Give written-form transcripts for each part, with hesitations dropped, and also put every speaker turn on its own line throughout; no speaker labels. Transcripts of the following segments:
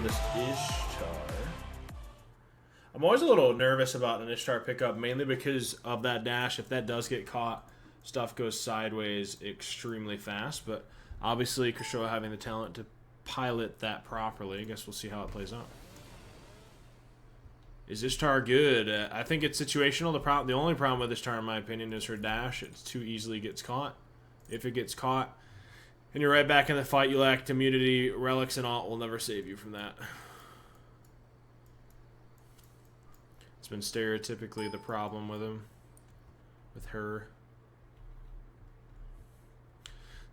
this Ishtar. I'm always a little nervous about an Ishtar pickup, mainly because of that dash. If that does get caught, stuff goes sideways extremely fast. But obviously, Kushoa having the talent to pilot that properly. I guess we'll see how it plays out. Is Ishtar good? I think it's situational. The only problem with Ishtar, in my opinion, is her dash. It too easily gets caught. If it gets caught, and you're right back in the fight, you lack immunity. Relics and alt will never save you from that. It's been stereotypically the problem with him. With her.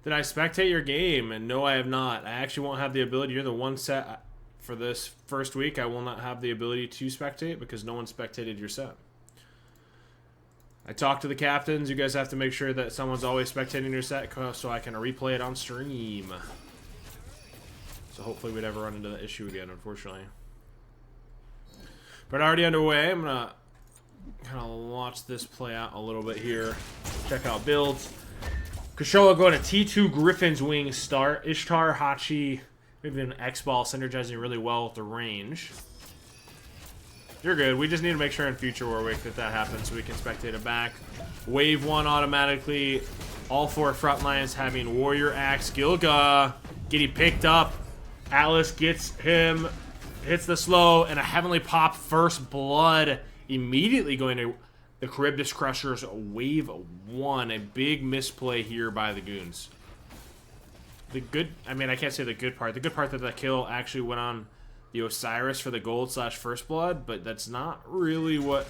Did I spectate your game? And no, I have not. I actually won't have the ability. You're the one set for this first week. I will not have the ability to spectate because no one spectated your set. I talked to the captains. You guys have to make sure that someone's always spectating your set so I can replay it on stream. So hopefully we never run into that issue again, unfortunately. But already underway. I'm going to kind of watch this play out a little bit here. Check out builds. Kushoa going to T2 Griffin's Wing start. Ishtar, Hachi, maybe an X-Ball synergizing really well with the range. You're good. We just need to make sure in future War Week that happens so we can spectate it back. Wave 1 automatically. All 4 front lines having Warrior Axe. Gilga getting picked up. Atlas gets him. Hits the slow. And a Heavenly Pop First Blood. Immediately going to the Charybdis Crushers. Wave 1. A big misplay here by the Goons. The good... I mean, I can't say the good part. The good part that the kill actually went on the Osiris for the gold / first blood, but that's not really what...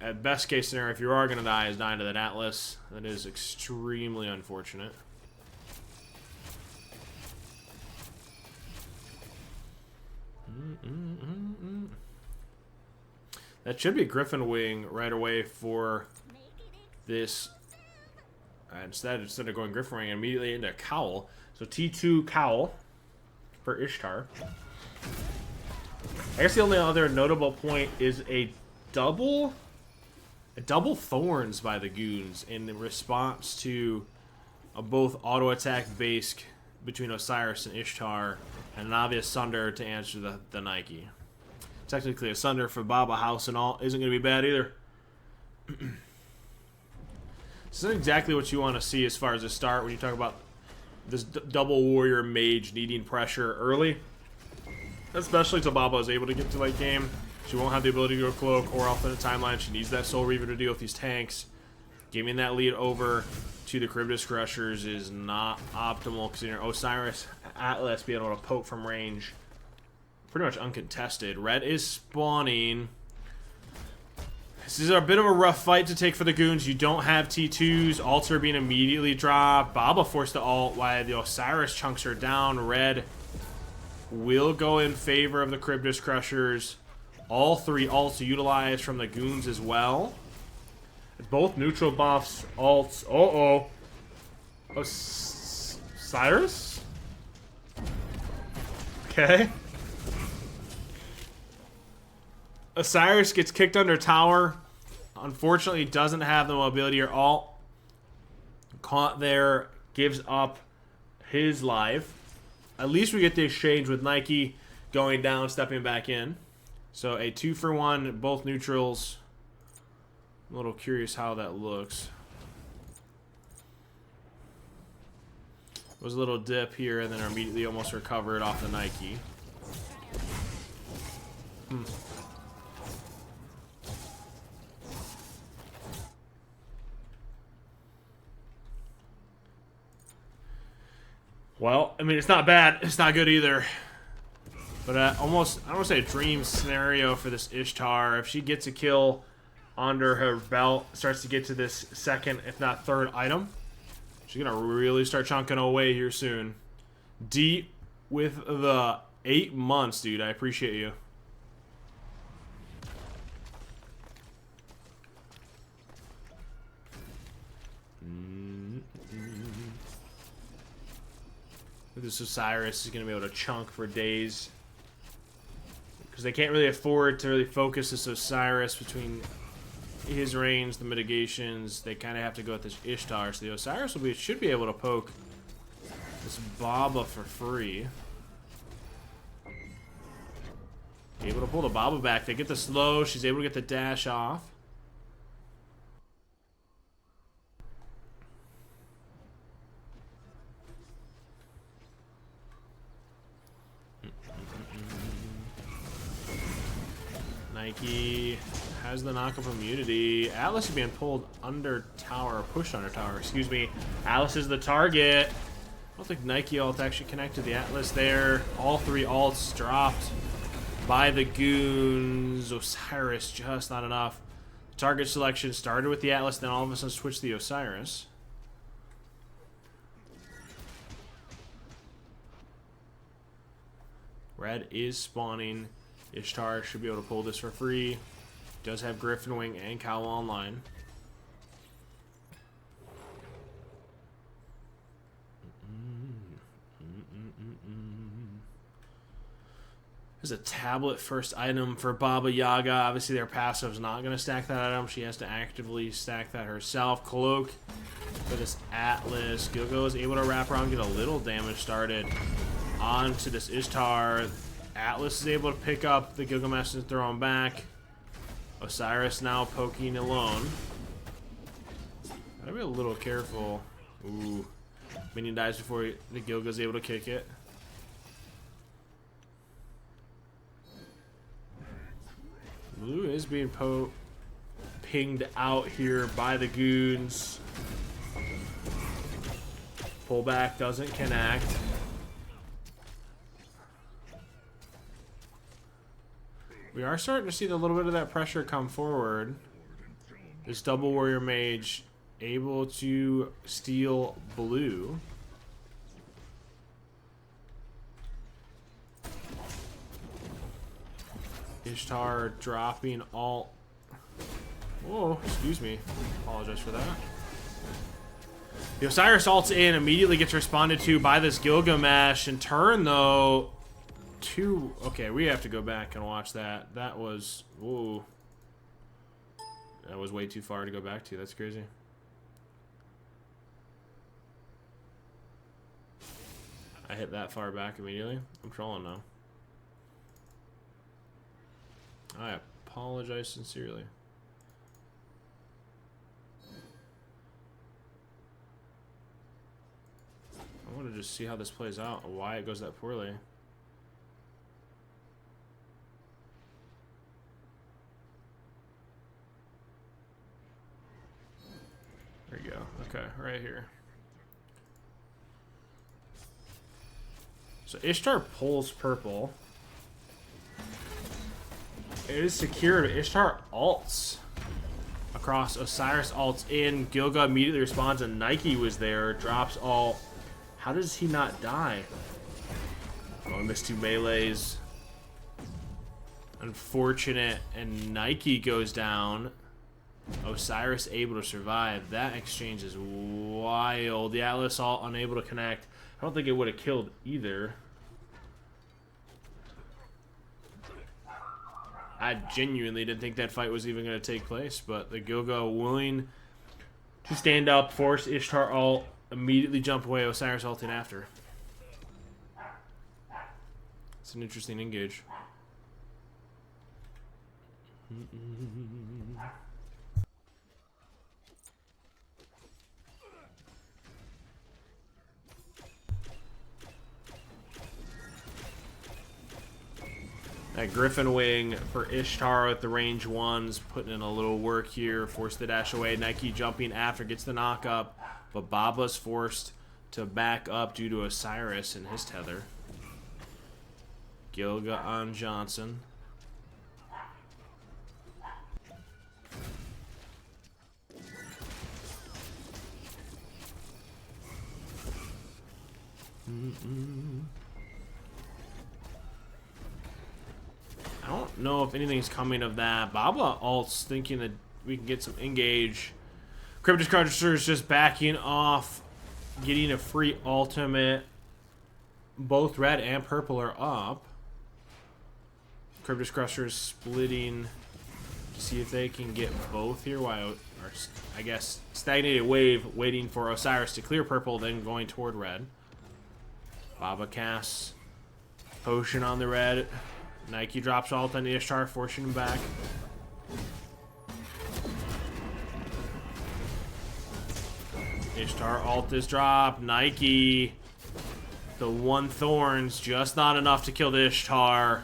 at best case scenario, if you are going to die, is dying to that Atlas. That is extremely unfortunate. That should be Griffin Wing right away for this. Instead of going Griffin Wing immediately into Cowl. So T2 Cowl for Ishtar. I guess the only other notable point is a double Thorns by the Goons in response to a both auto attack base between Osiris and Ishtar, and an obvious Sunder to answer the Nike. Technically, a Sunder for Baba House and all isn't going to be bad either. This isn't exactly what you want to see as far as a start when you talk about this double warrior mage needing pressure early. Especially until Baba is able to get to late game. She won't have the ability to go cloak or off in the timeline. She needs that Soul Reaver to deal with these tanks. Giving that lead over to the Charybdis Crushers is not optimal because Osiris Atlas being able to poke from range. Pretty much uncontested. Red is spawning. This is a bit of a rough fight to take for the Goons. You don't have T2s. Alts are being immediately dropped. Baba forced to ult while the Osiris chunks are down. Red will go in favor of the Charybdis Crushers. All 3 ults utilized from the Goons as well. Both neutral buffs, ults. Uh-oh. Osiris? Okay. Osiris gets kicked under tower. Unfortunately, doesn't have the mobility or alt. Caught there. Gives up his life. At least we get the exchange with Nike going down, stepping back in. So a 2-for-1, both neutrals. I'm a little curious how that looks. Was a little dip here and then immediately almost recovered off the Nike. Well, I mean, it's not bad. It's not good either. But almost, I don't want to say a dream scenario for this Ishtar. If she gets a kill under her belt, starts to get to this second, if not third item, she's going to really start chunking away here soon. Deep with the 8 months, dude. I appreciate you. This Osiris is going to be able to chunk for days. Because they can't really afford to really focus this Osiris between his range, the mitigations. They kind of have to go with this Ishtar. So the Osiris should be able to poke this Baba for free. Able to pull the Baba back. They get the slow. She's able to get the dash off. Nike has the knockup immunity. Atlas is being pulled under tower, pushed under tower, excuse me. Atlas is the target. I don't think Nike ult actually connected the Atlas there. All three ults dropped by the Goons. Osiris just not enough. Target selection started with the Atlas, then all of a sudden switched to the Osiris. Red is spawning. Ishtar should be able to pull this for free. Does have Griffin Wing and Cowl online. There's a tablet first item for Baba Yaga. Obviously their passive's not going to stack that item. She has to actively stack that herself. Cloak for this Atlas. Gilgo is able to wrap around, get a little damage started onto this Ishtar. Atlas is able to pick up the Gilgamesh and throw him back. Osiris now poking alone. Gotta be a little careful. Ooh. Minion dies before the Gilga's able to kick it. Blue is being pinged out here by the Goons. Pullback doesn't connect. We are starting to see a little bit of that pressure come forward. This double warrior mage able to steal blue. Ishtar dropping all. Whoa, excuse me. Apologize for that. The Osiris ults in, immediately gets responded to by this Gilgamesh. In turn, though, okay, we have to go back and watch that. That was, whoa. That was way too far to go back to. That's crazy. I hit that far back immediately. I'm trolling now. I apologize sincerely. I want to just see how this plays out, why it goes that poorly. There you go. Okay, right here. So Ishtar pulls purple. It is secured. Ishtar ults across. Osiris ults in. Gilga immediately responds, and Nike was there. Drops all. How does he not die? Oh, I missed two melees. Unfortunate. And Nike goes down. Osiris able to survive. That exchange is wild. The Atlas all unable to connect. I don't think it would have killed either. I genuinely didn't think that fight was even going to take place, but the Gilga willing to stand up, force Ishtar ult, immediately jump away, Osiris ulting after. It's an interesting engage. That Griffin Wing for Ishtar with the range ones, putting in a little work here. Force the dash away. Nike jumping after, gets the knock up. But Baba's forced to back up due to Osiris and his tether. Gilga on Johnson. I don't know if anything's coming of that. Baba ult's thinking that we can get some engage. Charybdis Crusher is just backing off, getting a free ultimate. Both red and purple are up. Charybdis Crusher is splitting to see if they can get both here. While, I guess, stagnated wave waiting for Osiris to clear purple, then going toward red. Baba casts potion on the red. Nike drops ult on the Ishtar, forcing him back. Ishtar ult is dropped. Nike. The one thorns, just not enough to kill the Ishtar.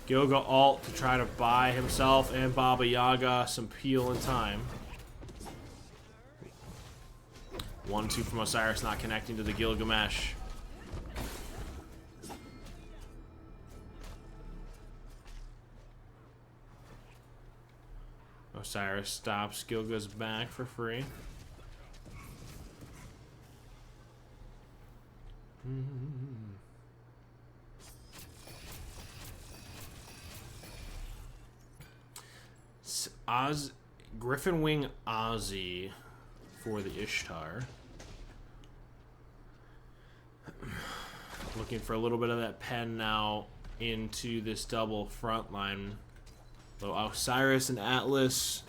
Gilga ult to try to buy himself and Baba Yaga some peel in time. 1-2 from Osiris, not connecting to the Gilgamesh. Osiris stops Gilga's back for free. Griffin Wing Ozzy for the Ishtar. Looking for a little bit of that pen now into this double front line. So Osiris and Atlas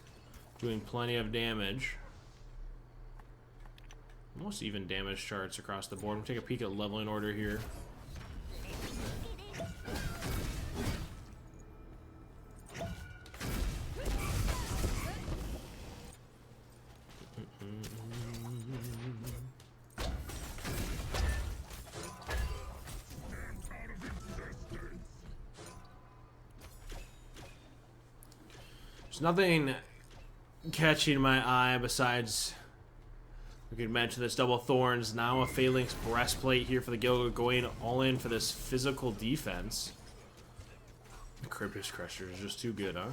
doing plenty of damage. Almost even damage charts across the board. We'll take a peek at leveling order here. There's nothing catching my eye besides, we could mention this double thorns. Now a Phalanx breastplate here for the Gilga, going all in for this physical defense. The Charybdis Crusher is just too good, huh?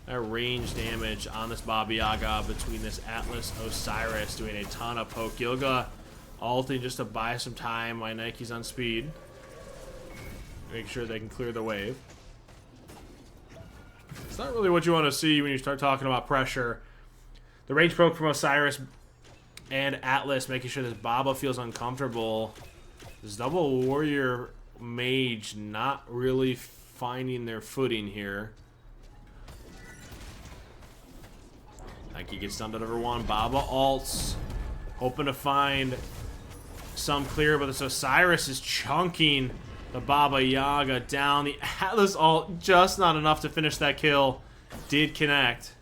That range damage on this Baba Yaga between this Atlas Osiris doing a ton of poke. Gilga ulting just to buy some time while Nike's on speed. Make sure they can clear the wave. It's not really what you want to see when you start talking about pressure. The range poke from Osiris and Atlas, making sure this Baba feels uncomfortable. This double warrior mage not really finding their footing here. Nike gets down to number one. Baba ults, hoping to find some clear, but this Osiris is chunking the Baba Yaga down. The Atlas ult, just not enough to finish that kill. Did connect.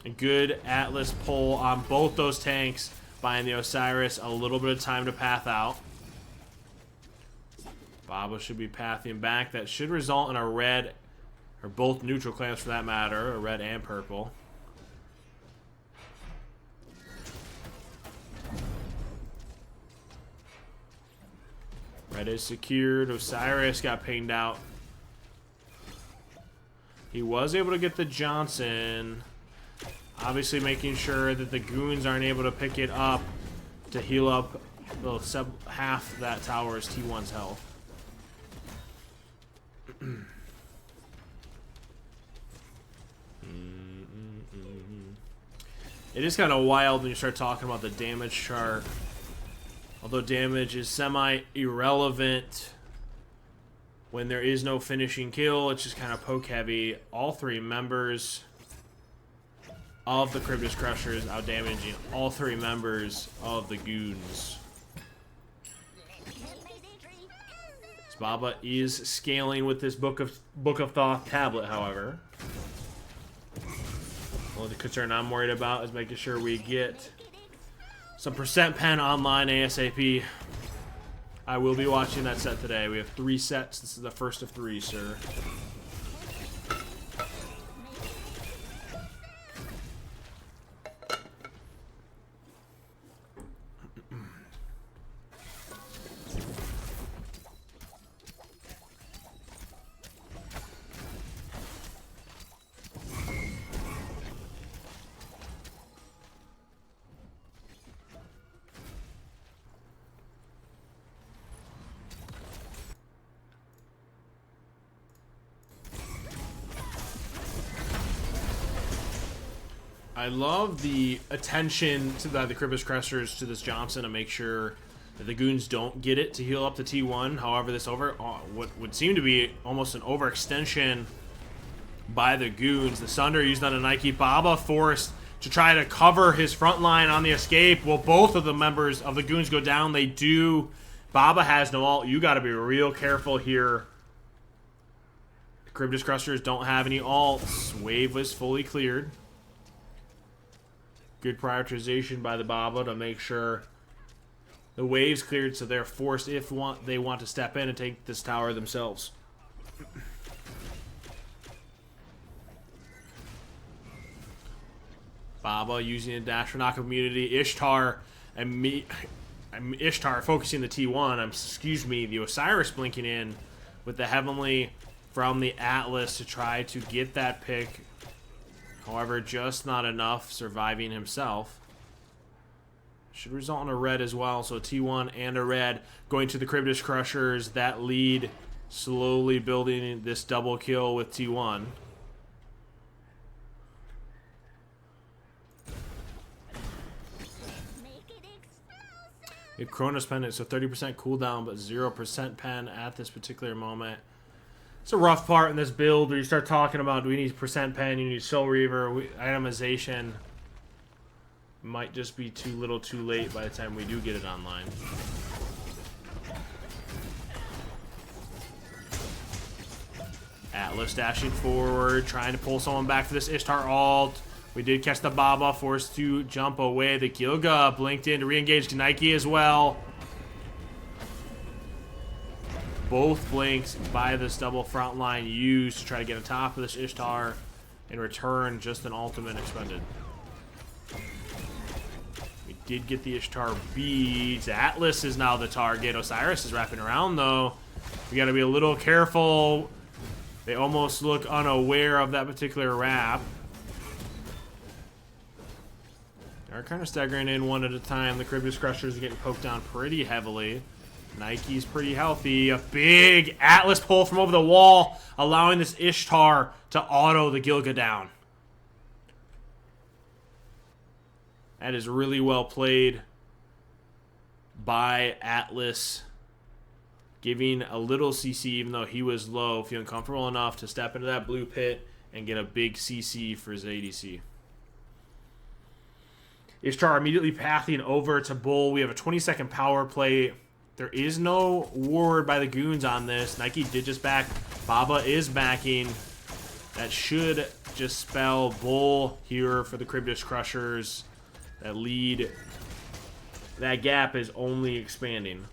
A good Atlas pull on both those tanks, buying the Osiris a little bit of time to path out. Baba should be pathing back. That should result in a red, or both neutral clamps for that matter, a red and purple. Red is secured. Osiris got pinged out. He was able to get the Johnson. Obviously making sure that the Goons aren't able to pick it up to heal up half that tower's T1's health. It is kind of wild when you start talking about the damage chart. Although damage is semi-irrelevant when there is no finishing kill, it's just kind of poke heavy. All three members of the Charybdis Crushers out damaging all three members of the Goons. Baba is scaling with this Book of Thoth tablet, however. Well, the concern I'm worried about is making sure we get some percent pen online ASAP. I will be watching that set today. We have 3 sets. This is the first of 3, sir. I love the attention to the Charybdis Crushers to this Johnson to make sure that the Goons don't get it to heal up the T1. However, this what would seem to be almost an overextension by the Goons. The Sunder used on a Nike. Baba forced to try to cover his front line on the escape. Well, both of the members of the Goons go down. They do. Baba has no ult. You got to be real careful here. The Charybdis Crushers don't have any ults. Wave was fully cleared. Good prioritization by the Baba to make sure the wave's cleared, so they're forced if they want to step in and take this tower themselves. Baba using a dash for knock immunity. Ishtar and Ishtar focusing the T1. Excuse me, the Osiris blinking in with the Heavenly from the Atlas to try to get that pick. However, just not enough, surviving himself. Should result in a red as well, so a T1 and a red going to the Charybdis Crushers. That lead slowly building this double kill with T1. We have Chronos Pen, so 30% cooldown, but 0% pen at this particular moment. It's a rough part in this build where you start talking about, do we need percent pen, you need Soul Reaver, itemization. Might just be too little too late by the time we do get it online. Atlas dashing forward, trying to pull someone back for this Ishtar ult. We did catch the Baba, forced to jump away. The Gilga blinked in to re-engage Nike as well. Both blinks by this double front line used to try to get on top of this Ishtar. In return, just an ultimate expended. We did get the Ishtar beads. Atlas is now the target. Osiris is wrapping around, though. We got to be a little careful. They almost look unaware of that particular wrap. They're kind of staggering in one at a time. The Charybdis Crushers are getting poked down pretty heavily. Nike's pretty healthy. A big Atlas pull from over the wall, allowing this Ishtar to auto the Gilga down. That is really well played by Atlas. Giving a little CC even though he was low, feeling comfortable enough to step into that blue pit and get a big CC for his ADC. Ishtar immediately pathing over to Bull. We have a 20-second power play. There is no ward by the Goons on this. Nike did just back. Baba is backing. That should just spell Bull here for the Charybdis Crushers. That lead, that gap is only expanding.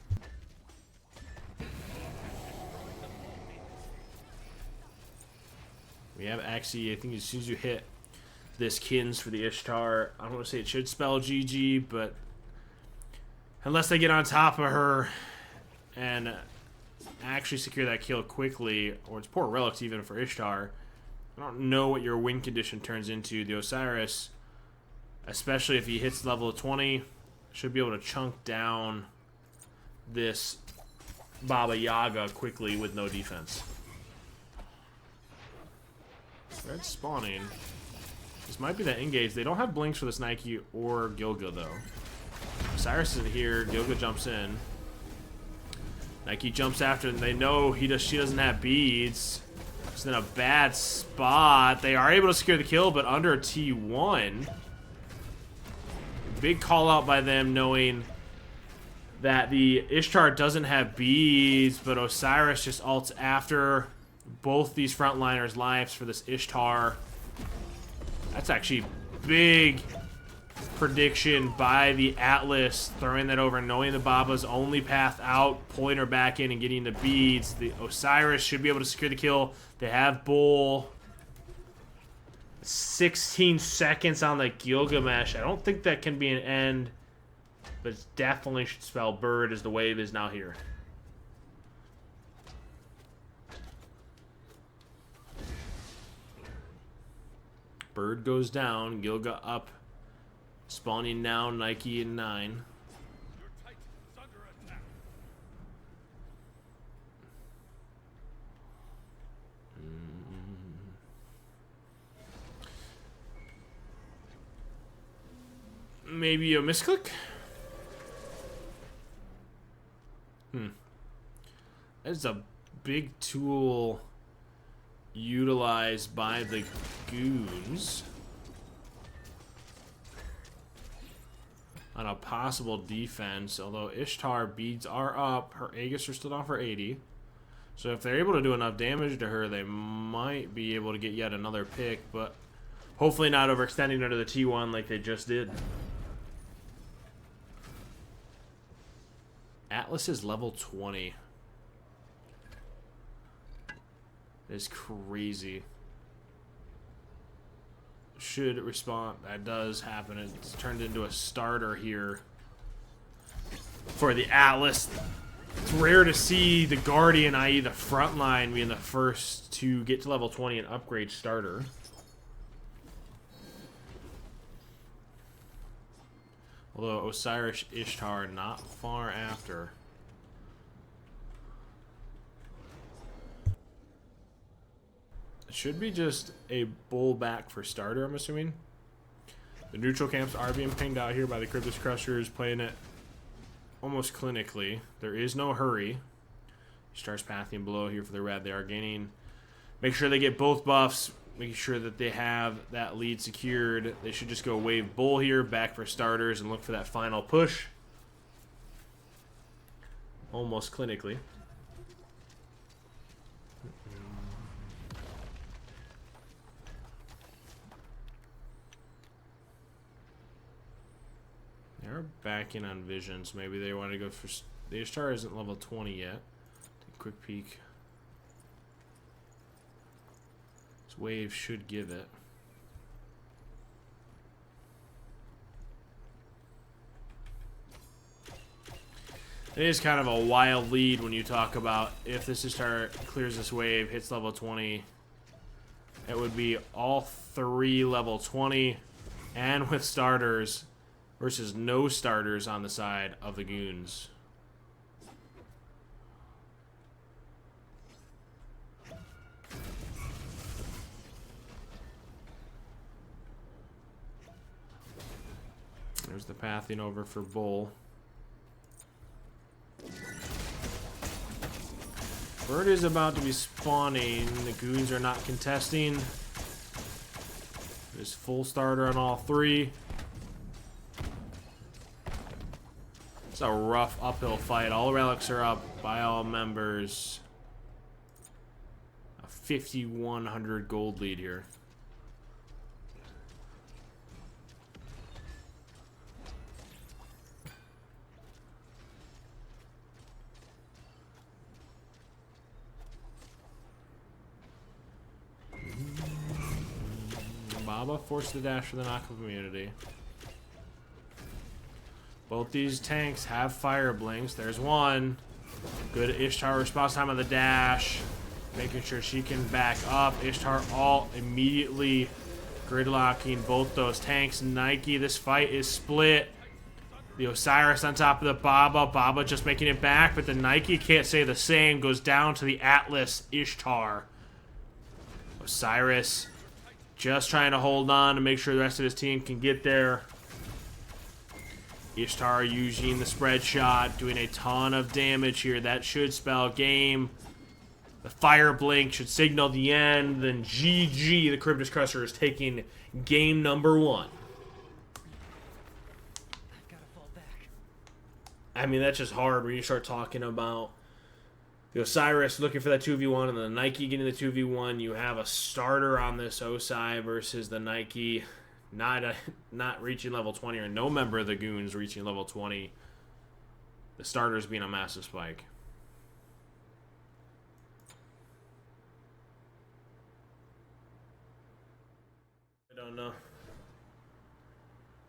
We have Axie. I think as soon as you hit this Kins for the Ishtar, I don't want to say it should spell GG, but unless they get on top of her and actually secure that kill quickly, or it's poor relics even for Ishtar, I don't know what your win condition turns into. The Osiris, especially if he hits level 20, should be able to chunk down this Baba Yaga quickly with no defense. Red spawning. This might be that engage. They don't have blinks for this Nike or Gilga, though. Osiris isn't here. Gilga jumps in. Nike jumps after, and they know she doesn't have beads. It's in a bad spot. They are able to secure the kill, but under T1. Big call out by them, knowing that the Ishtar doesn't have beads, but Osiris just ults after both these frontliners' lives for this Ishtar. That's actually big prediction by the Atlas, throwing that over, knowing the Baba's only path out, pulling her back in and getting the beads. The Osiris should be able to secure the kill. They have Bull. 16 seconds on the Gilgamesh. I don't think that can be an end, but it definitely should spell bird as the wave is now here. Bird goes down, Gilga up, spawning now, Nike in 9. Maybe a misclick? That's a big tool utilized by the Goons. on a possible defense. Although Ishtar beads are up. Her Aegis are still down for 80. So if they're able to do enough damage to her, they might be able to get yet another pick. But hopefully not overextending under the T1 like they just did. Atlas is level 20. It's crazy. Should respond. That does happen. It's turned into a starter here for the Atlas. It's rare to see the Guardian, i.e. the front line, being the first to get to level 20 and upgrade starter. Although Osiris Ishtar not far after. It should be just a bull back for starter, I'm assuming. The neutral camps are being pinged out here by the Charybdis Crushers, playing it almost clinically. There is no hurry. Ishtar's pathing below here for the red. They are gaining. Make sure they get both buffs. Making sure that they have that lead secured. They should just go wave bull here, back for starters, and look for that final push. Almost clinically. They're backing on visions. Maybe they want to go for... The Ishtar isn't level 20 yet. Take a quick peek. This wave should give it. It is kind of a wild lead when you talk about if this Ishtar clears this wave, hits level 20. It would be all three level 20 and with starters versus no starters on the side of the Goons. There's the pathing over for bull. Bird is about to be spawning. The Goons are not contesting. There's full starter on all three. It's a rough uphill fight. All relics are up by all members. A 5,100 gold lead here. Baba forced the dash for the knockoff immunity. Both these tanks have fire blinks. There's one. Good Ishtar response time on the dash. Making sure she can back up. Ishtar all immediately gridlocking both those tanks. Nike, this fight is split. The Osiris on top of the Baba. Baba just making it back, but the Nike can't say the same. Goes down to the Atlas Ishtar. Osiris just trying to hold on to make sure the rest of his team can get there. Ishtar using the spread shot, doing a ton of damage here. That should spell game. The fire blink should signal the end. Then GG, the Charybdis Crusher is taking game number 1. I mean, that's just hard when you start talking about the Osiris looking for that 2v1 and the Nike getting the 2v1. You have a starter on this Osai versus the Nike not reaching level 20, or no member of the Goons reaching level 20. The starters being a massive spike. I don't know.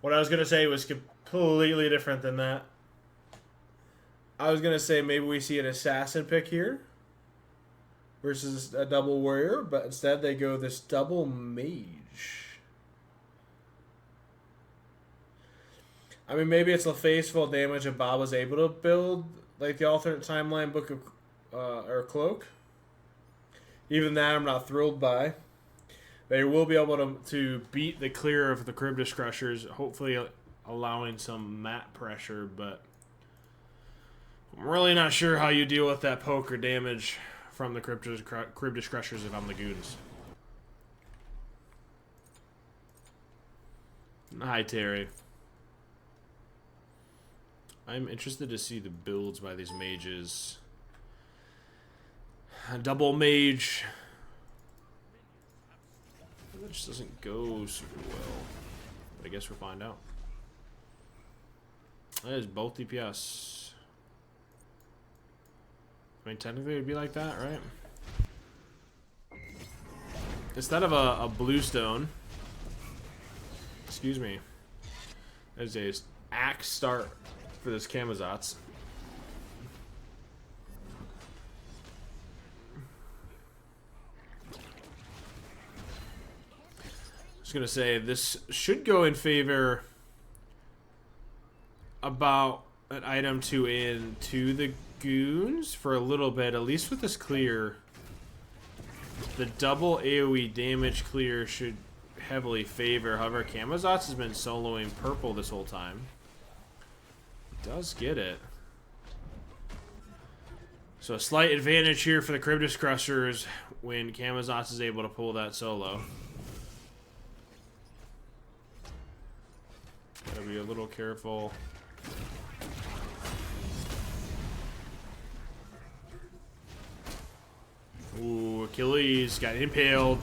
What I was going to say was completely different than that. I was going to say maybe we see an assassin pick here versus a double warrior, but instead they go this double mage. I mean, maybe it's the faithful damage if Bob was able to build like the alternate timeline book of or cloak. Even that I'm not thrilled by. They will be able to beat the clear of the Charybdis Crushers, hopefully allowing some mat pressure, but I'm really not sure how you deal with that poker damage from the Charybdis Crushers if I'm the Goons. Hi, Terry. I'm interested to see the builds by these mages. A double mage. That just doesn't go super well. But I guess we'll find out. That is both DPS. I mean, technically it would be like that, right? Instead of a bluestone, excuse me, there's a axe start for this Camazotz. Just gonna say this should go in favor about an item to into the Goons for a little bit, at least with this clear. The double AoE damage clear should heavily favor. However, Camazotz has been soloing purple this whole time. He does get it. So a slight advantage here for the Charybdis Crushers when Camazotz is able to pull that solo. Gotta be a little careful. Ooh, Achilles got impaled.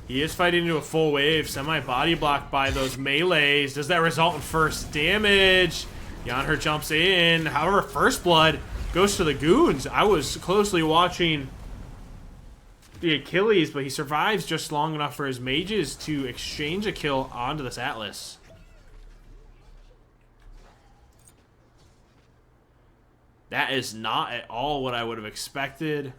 He is fighting into a full wave. Semi-body blocked by those melees. Does that result in first damage? Yonher jumps in. However, first blood goes to the Goons. I was closely watching the Achilles, but he survives just long enough for his mages to exchange a kill onto this Atlas. That is not at all what I would have expected.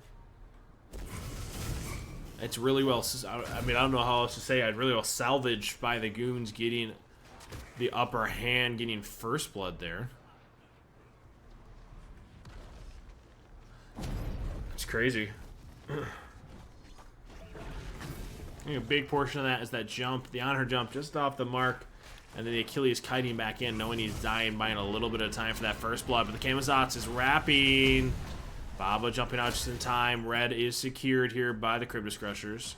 It's really well, I mean, I don't know how else to say. I'd really well salvaged by the Goons getting the upper hand, getting first blood there. It's crazy. A big portion of that is that jump, the honor jump just off the mark, and then the Achilles kiting back in, knowing he's dying, buying a little bit of time for that first blood. But the Camazotz is wrapping. Baba jumping out just in time. Red is secured here by the Charybdis Crushers.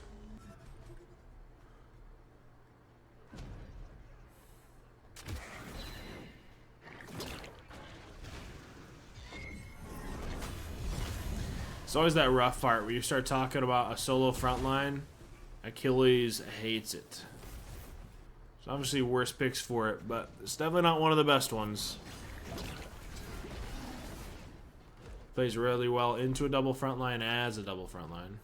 It's always that rough part where you start talking about a solo frontline. Achilles hates it. It's obviously worse picks for it, but it's definitely not one of the best ones. Plays really well into a double front line as a double front line.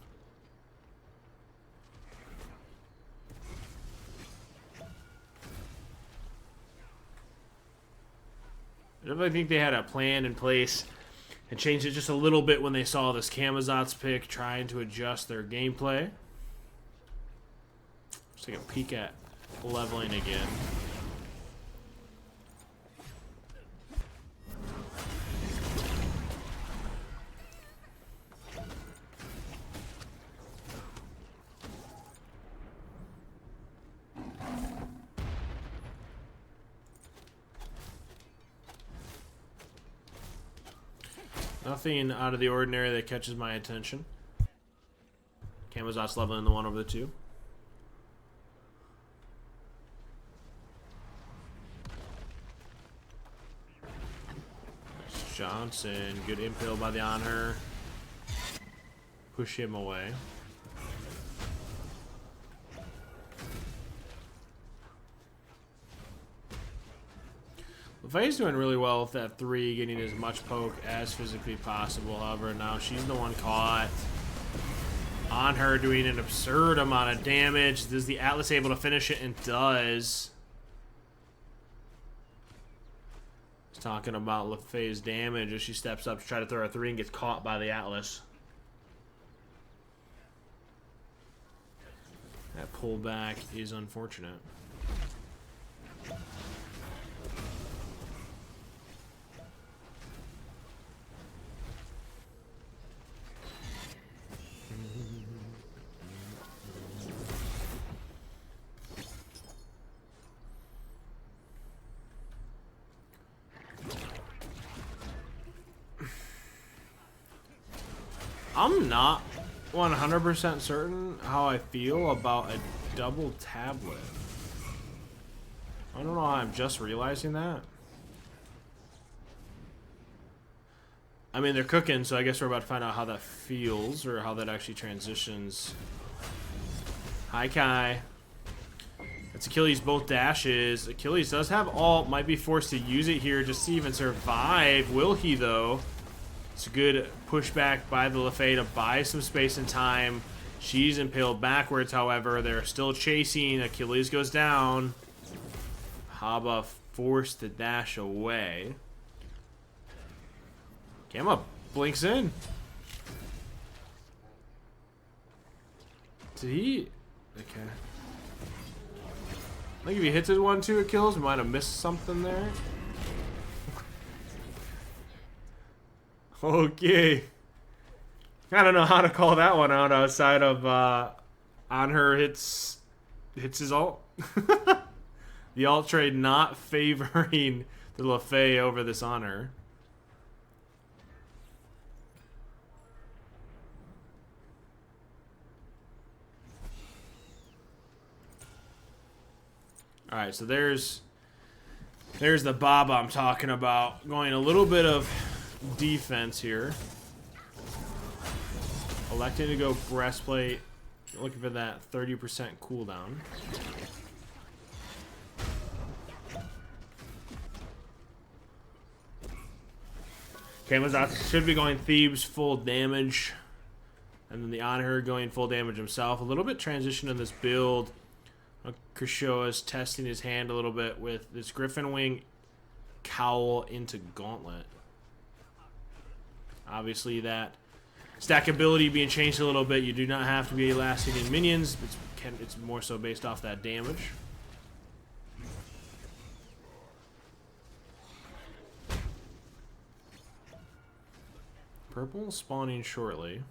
I definitely think they had a plan in place and changed it just a little bit when they saw this Camazotz pick, trying to adjust their gameplay. Let's take a peek at leveling again. Nothing out of the ordinary that catches my attention. Camazotz leveling the one over the two. That's Johnson. Good impale by the honor. Push him away. Faye's doing really well with that 3, getting as much poke as physically possible. However, now she's the one caught. On her, doing an absurd amount of damage. Is the Atlas able to finish it? And does. He's talking about LaFay's damage as she steps up to try to throw a 3 and gets caught by the Atlas. That pullback is unfortunate. I'm not 100% certain how I feel about a double tablet. I don't know how I'm just realizing that. I mean, they're cooking, so I guess we're about to find out how that feels, or how that actually transitions. Hi, Kai. That's Achilles, both dashes. Achilles does have ult, might be forced to use it here just to even survive. Will he, though? It's a good pushback by the LaFay to buy some space and time. She's impaled backwards, however. They're still chasing. Achilles goes down. Haba forced to dash away. Gamma blinks in. Did he? Okay. I think if he hits his 1-2, it kills. We might have missed something there. Okay. I don't know how to call that one out outside of on her hits his ult. The ult trade not favoring the LaFay over this honor. Alright, so there's the Baba I'm talking about. Going a little bit of defense here. Electing to go breastplate. Looking for that 30% cooldown. Kamazat should be going Thebes full damage. And then the Honor going full damage himself. A little bit transition in this build. Kershaw is testing his hand a little bit with this Griffin Wing cowl into Gauntlet. Obviously that stackability being changed a little bit. You do not have to be lasting in minions. It's more so based off that damage. Purple spawning shortly.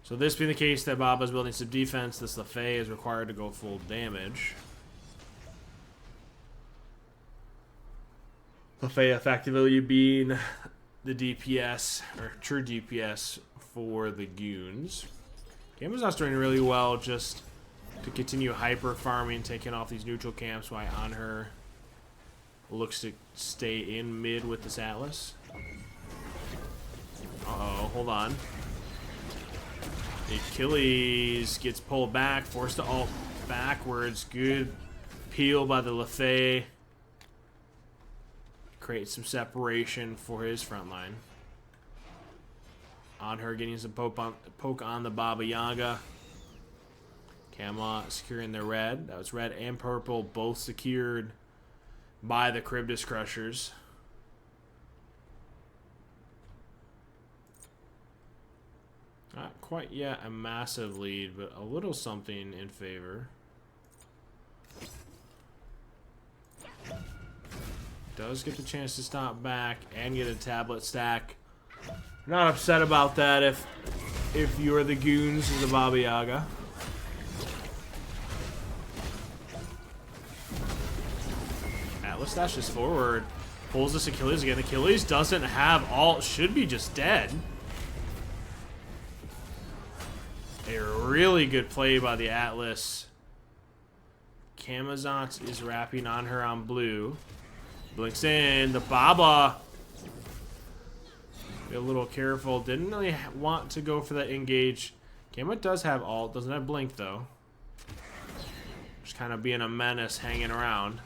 So this being the case that Baba's building some defense, this LaFay is required to go full damage. LaFay effectively being the DPS, or true DPS for the Goons. Amazon's doing really well just to continue hyper farming, taking off these neutral camps while on her looks to stay in mid with this Atlas. Uh-oh, hold on. Achilles gets pulled back, forced to ult backwards. Good peel by the LaFay. Creates some separation for his front line. On her getting some poke on the Baba Yaga. Kama securing their red. That was red and purple, both secured by the Charybdis Crushers. Not quite yet a massive lead, but a little something in favor. Does get the chance to stop back and get a tablet stack. Not upset about that if you're the Goons as the Baba Yaga. Atlas dashes forward. Pulls this Achilles again. Achilles doesn't have ult. Should be just dead. A really good play by the Atlas. Kamazant is wrapping on her on blue. Blinks in. The Baba. Be a little careful. Didn't really want to go for that engage. Kama does have ult. Doesn't have blink though. Just kind of being a menace hanging around.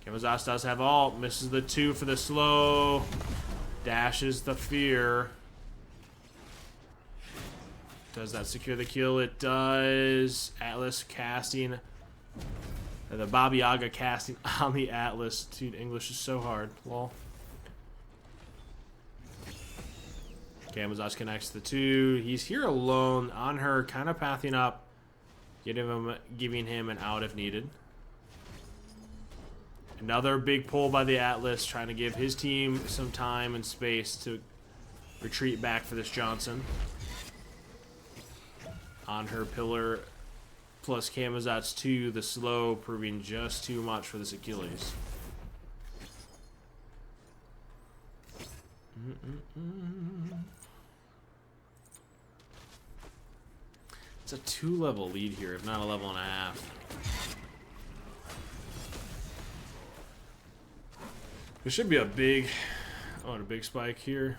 Kamazat does have ult. Misses the 2 for the slow. Dashes the fear. Does that secure the kill? It does. Atlas casting. The Baba Yaga casting on the Atlas. Dude, English is so hard. Lol. Kamazat connects the 2. He's here alone on her, kind of pathing up. Giving him an out if needed. Another big pull by the Atlas, trying to give his team some time and space to retreat back for this Johnson. On her pillar, plus Kamazat's 2, the slow proving just too much for this Achilles. It's a 2-level lead here, if not a level and a half. This should be a big Oh, and a big spike here.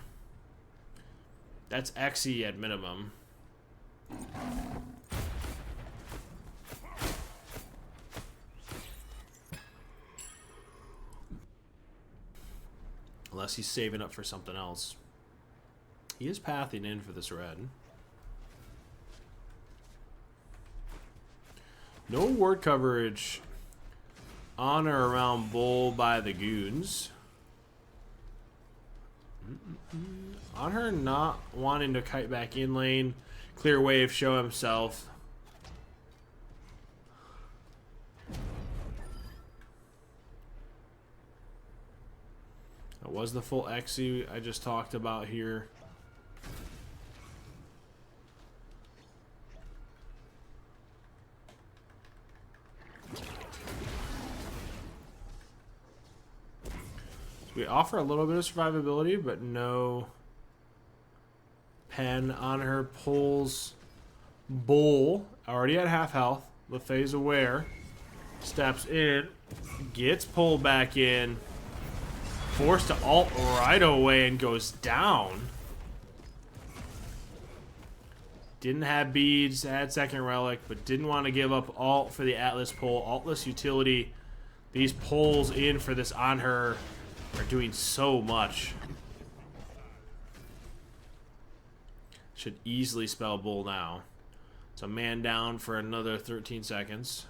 That's XE at minimum. Unless he's saving up for something else. He is pathing in for this red. No ward coverage on or around Bull by the Goons. On her not wanting to kite back in lane. Clear wave, show himself. That was the full XE I just talked about here. We offer a little bit of survivability, but no pen on her. Pulls Bull, already at half health. LeFay's aware. Steps in, gets pulled back in. Forced to ult right away and goes down. Didn't have beads, had second relic, but didn't want to give up ult for the Atlas pull. Altless utility. These pulls in for this on her are doing so much. Should easily spell Bull now. It's a man down for another 13 seconds.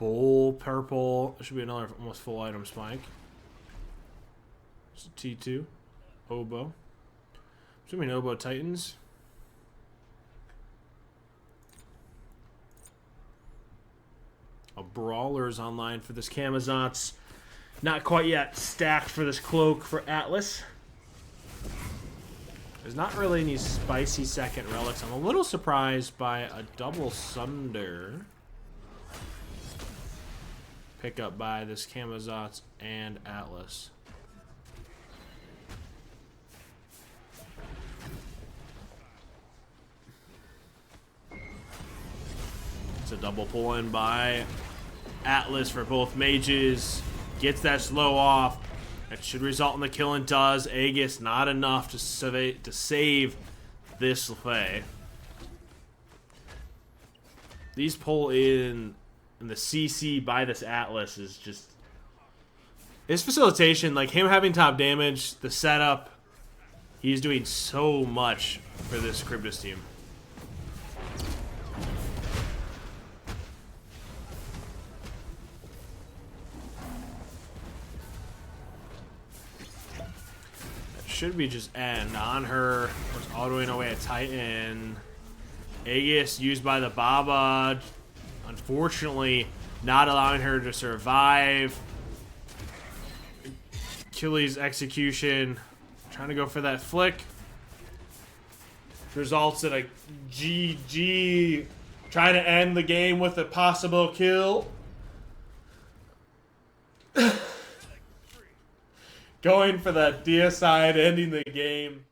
Bull, purple. There should be another almost full item spike. Just a T2. Oboe. Assuming Oboe Titans. A Brawler's online for this Camazotz. Not quite yet stacked for this cloak for Atlas. There's not really any spicy second relics. I'm a little surprised by a double Sunder pick up by this Camazotz and Atlas. It's a double pull in by Atlas for both mages. Gets that slow off. That should result in the kill, and does. Aegis not enough to save this LeFay. These pull in. And the CC by this Atlas is just... His facilitation, like him having top damage, the setup, he's doing so much for this Charybdis team. That should be just end on her. Was autoing away a Titan. Aegis used by the Baba. Unfortunately, not allowing her to survive. Achilles execution. Trying to go for that flick. Results in a GG. Trying to end the game with a possible kill. Going for that deicide, ending the game.